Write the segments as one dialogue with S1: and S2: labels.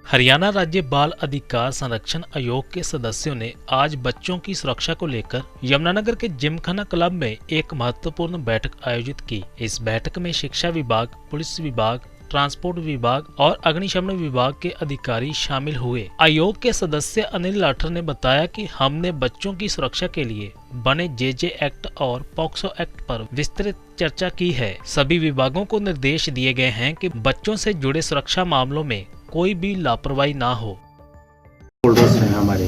S1: हरियाणा राज्य बाल अधिकार संरक्षण आयोग के सदस्यों ने आज बच्चों की सुरक्षा को लेकर यमुनानगर के जिमखाना क्लब में एक महत्वपूर्ण बैठक आयोजित की। इस बैठक में शिक्षा विभाग, पुलिस विभाग, ट्रांसपोर्ट विभाग और अग्निशमन विभाग के अधिकारी शामिल हुए। आयोग के सदस्य अनिल लाठर ने बताया कि हमने बच्चों की सुरक्षा के लिए बने जेजे एक्ट और पॉक्सो एक्ट पर विस्तृत चर्चा की है। सभी विभागों को निर्देश दिए गए हैं कि बच्चों से जुड़े सुरक्षा मामलों में कोई भी लापरवाही ना हो।
S2: होल्डर्स हैं हमारे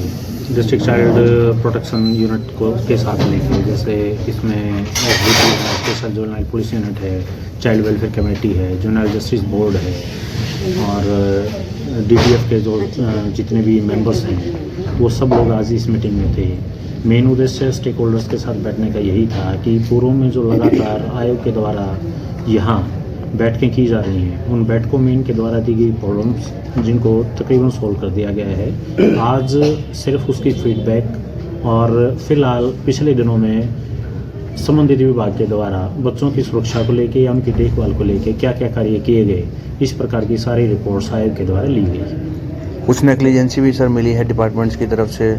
S2: डिस्ट्रिक्ट चाइल्ड प्रोटेक्शन यूनिट को के साथ लेके, जैसे इसमें SDP है, स्पेशल जुवेनाइल पुलिस यूनिट है, चाइल्ड वेलफेयर कमेटी है, जुवेनाइल जस्टिस बोर्ड है और DTF के जो जितने भी मेंबर्स हैं वो सब लोग आज इस मीटिंग में थे। मेन उद्देश्य स्टेक होल्डर्स के साथ बैठने का यही था कि पूर्व में जो लगातार आयोग के द्वारा यहाँ बैठकें की जा रही हैं, उन बैठकों में इनके द्वारा दी गई प्रॉब्लम्स जिनको तकरीबन सोल्व कर दिया गया है। आज सिर्फ उसकी फीडबैक और फिलहाल पिछले दिनों में संबंधित विभाग के द्वारा बच्चों की सुरक्षा को लेकर या उनकी देखभाल को लेकर क्या क्या कार्य किए गए, इस प्रकार की सारी रिपोर्ट्स आयोग के द्वारा ली गई।
S3: कुछ नेग्लिजेंसी भी सर मिली है डिपार्टमेंट्स की तरफ से।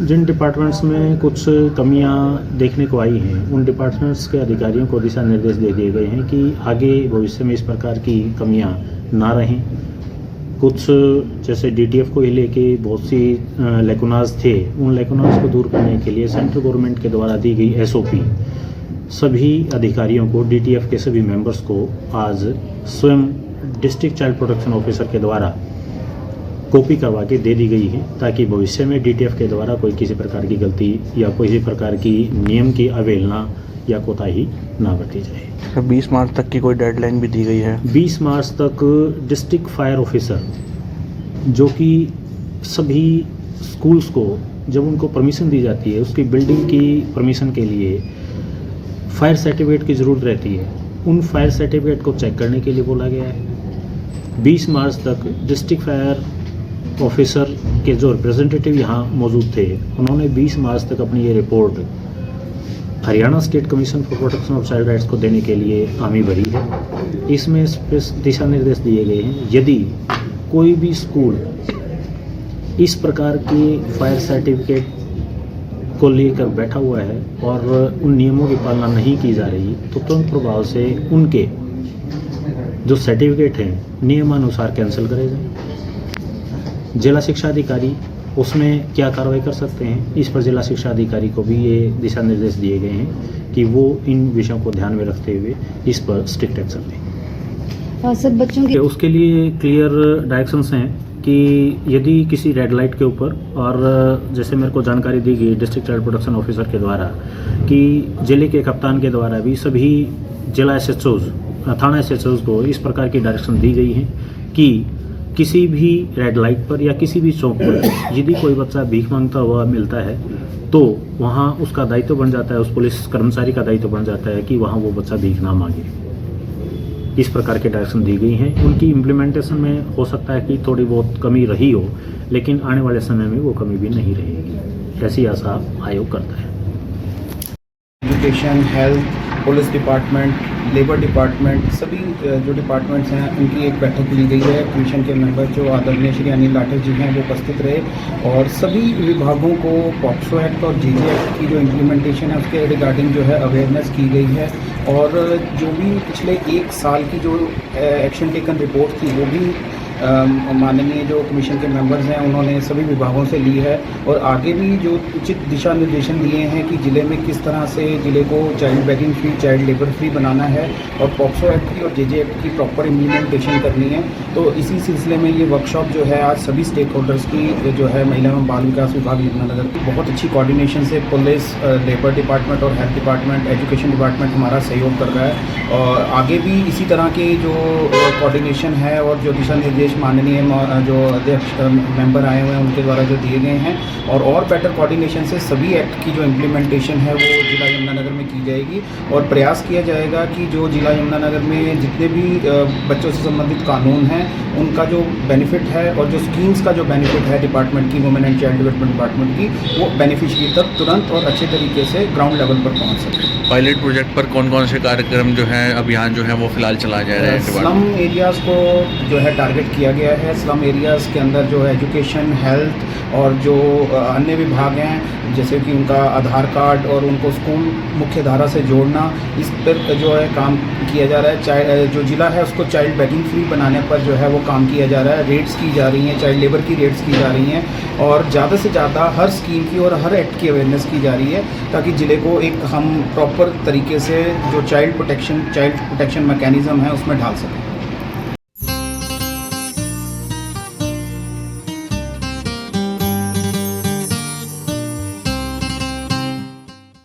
S2: जिन डिपार्टमेंट्स में कुछ कमियां देखने को आई हैं, उन डिपार्टमेंट्स के अधिकारियों को दिशा निर्देश दे दिए गए हैं कि आगे भविष्य में इस प्रकार की कमियां ना रहें। कुछ जैसे DTF को ही लेके बहुत सी लेकुनाज थे, उन लेकुनाज को दूर करने के लिए सेंट्रल गवर्नमेंट के द्वारा दी गई SOP सभी अधिकारियों को, DTF के सभी मेंबर्स को आज स्वयं डिस्ट्रिक्ट चाइल्ड प्रोटेक्शन ऑफिसर के द्वारा कॉपी करवा के दे दी गई है, ताकि भविष्य में DTF के द्वारा कोई किसी प्रकार की गलती या किसी प्रकार की नियम की अवहेलना या कोताही ना बरती जाए।
S3: 20 मार्च तक की कोई डेडलाइन भी दी गई है।
S2: 20 मार्च तक डिस्ट्रिक्ट फायर ऑफिसर जो कि सभी स्कूल्स को जब उनको परमिशन दी जाती है, उसकी बिल्डिंग की परमिशन के लिए फायर सर्टिफिकेट की ज़रूरत रहती है, उन फायर सर्टिफिकेट को चेक करने के लिए बोला गया है। 20 मार्च तक डिस्ट्रिक्ट फायर ऑफिसर के जो रिप्रेजेंटेटिव यहाँ मौजूद थे, उन्होंने 20 मार्च तक अपनी ये report Haryana state commission for protection of child rights को देने के लिए हामी भरी है। इसमें दिशा निर्देश दिए गए हैं, यदि कोई भी स्कूल इस प्रकार के फायर सर्टिफिकेट को लेकर बैठा हुआ है और उन नियमों की पालना नहीं की जा रही, तो तुरंत प्रभाव से उनके जो सर्टिफिकेट हैं नियमानुसार कैंसिल करे जाएं। जिला शिक्षा अधिकारी उसमें क्या कार्रवाई कर सकते हैं, इस पर जिला शिक्षा अधिकारी को भी ये दिशा निर्देश दिए गए हैं कि वो इन विषयों को ध्यान में रखते हुए इस पर स्ट्रिक्ट एक्शन लें।
S4: सब बच्चों के
S2: उसके लिए क्लियर डायरेक्शंस हैं कि यदि किसी रेड लाइट के ऊपर, और जैसे मेरे को जानकारी दी गई डिस्ट्रिक्ट चाइल्ड प्रोटेक्शन ऑफिसर के द्वारा कि जिले के कप्तान के द्वारा भी सभी जिला SHOs, थाना SHOs को इस प्रकार की डायरेक्शन दी गई है कि किसी भी रेड लाइट पर या किसी भी चौक पर यदि कोई बच्चा भीख मांगता हुआ मिलता है, तो वहाँ उसका दायित्व बन जाता है, उस पुलिस कर्मचारी का दायित्व बन जाता है कि वहाँ वो बच्चा भीख ना मांगे। इस प्रकार के डायरेक्शन दी गई हैं। उनकी इम्प्लीमेंटेशन में हो सकता है कि थोड़ी बहुत कमी रही हो, लेकिन आने वाले समय में वो कमी भी नहीं रहेगी, ऐसी आशा आयोग करता है।
S5: Education, health, police department, labour department, सभी जो डिपार्टमेंट्स हैं उनकी एक बैठक ली गई है। कमीशन के मेंबर जो आदरणीय श्री अनिल लाठर जी हैं वो उपस्थित रहे और सभी विभागों को पॉक्सो एक्ट और जेजे एक्ट की जो इम्प्लीमेंटेशन है उसके रिगार्डिंग जो है अवेयरनेस की गई है और जो भी पिछले 1 साल की जो एक्शन टेकन रिपोर्ट थी वो भी माननीय जो कमीशन के मेंबर्स हैं उन्होंने सभी विभागों से ली है और आगे भी जो उचित दिशा निर्देशन दिए हैं कि ज़िले में किस तरह से ज़िले को child begging free, child labour free बनाना है और पॉक्सो एक्ट की और जेजे एक्ट की प्रॉपर इम्प्लीमेंटेशन करनी है। तो इसी सिलसिले में ये वर्कशॉप जो है आज सभी स्टेक होल्डर्स की जो है महिला एवं बाल विकास विभाग यमुनानगर की बहुत अच्छी कोऑर्डिनेशन से पुलिस, लेबर डिपार्टमेंट और हेल्थ डिपार्टमेंट, एजुकेशन डिपार्टमेंट हमारा सहयोग कर रहा है और आगे भी इसी तरह की जो कोऑर्डिनेशन है और जो दिशा निर्देश माननीय जो अध्यक्ष मेंबर आए हुए हैं उनके द्वारा जो दिए गए हैं और बेटर कोऑर्डिनेशन से सभी एक्ट की जो इम्प्लीमेंटेशन है वो जिला यमुनानगर में की जाएगी और प्रयास किया जाएगा कि जो जिला यमुनानगर में जितने भी बच्चों से संबंधित कानून हैं उनका जो बेनिफिट है और जो स्कीम्स का जो बेनिफिट है डिपार्टमेंट की, women and child development department की, वो बेनिफिशियरी तक तुरंत और अच्छे तरीके से ग्राउंड लेवल पर पहुँच सके।
S3: पायलट प्रोजेक्ट पर कौन कौन से कार्यक्रम जो है अभियान जो है वो फिलहाल चलाया जा रहा है?
S5: स्लम एरियाज़ को जो है टारगेट किया गया है। स्लम एरियाज़ के अंदर जो है एजुकेशन, हेल्थ और जो अन्य विभाग हैं जैसे कि उनका आधार कार्ड और उनको स्कूल मुख्य धारा से जोड़ना, इस पर जो है काम किया जा रहा है। जो ज़िला है उसको चाइल्ड बेगिंग फ्री बनाने पर जो है वो काम किया जा रहा है। रेड्स की जा रही हैं, चाइल्ड लेबर की रेड्स की जा रही हैं और ज़्यादा से ज़्यादा हर स्कीम की और हर एक्ट की अवेयरनेस की जा रही है ताकि ज़िले को एक हम प्रॉपर तरीके से जो चाइल्ड प्रोटेक्शन मैकेनिज़्म है उसमें ढाल सकें।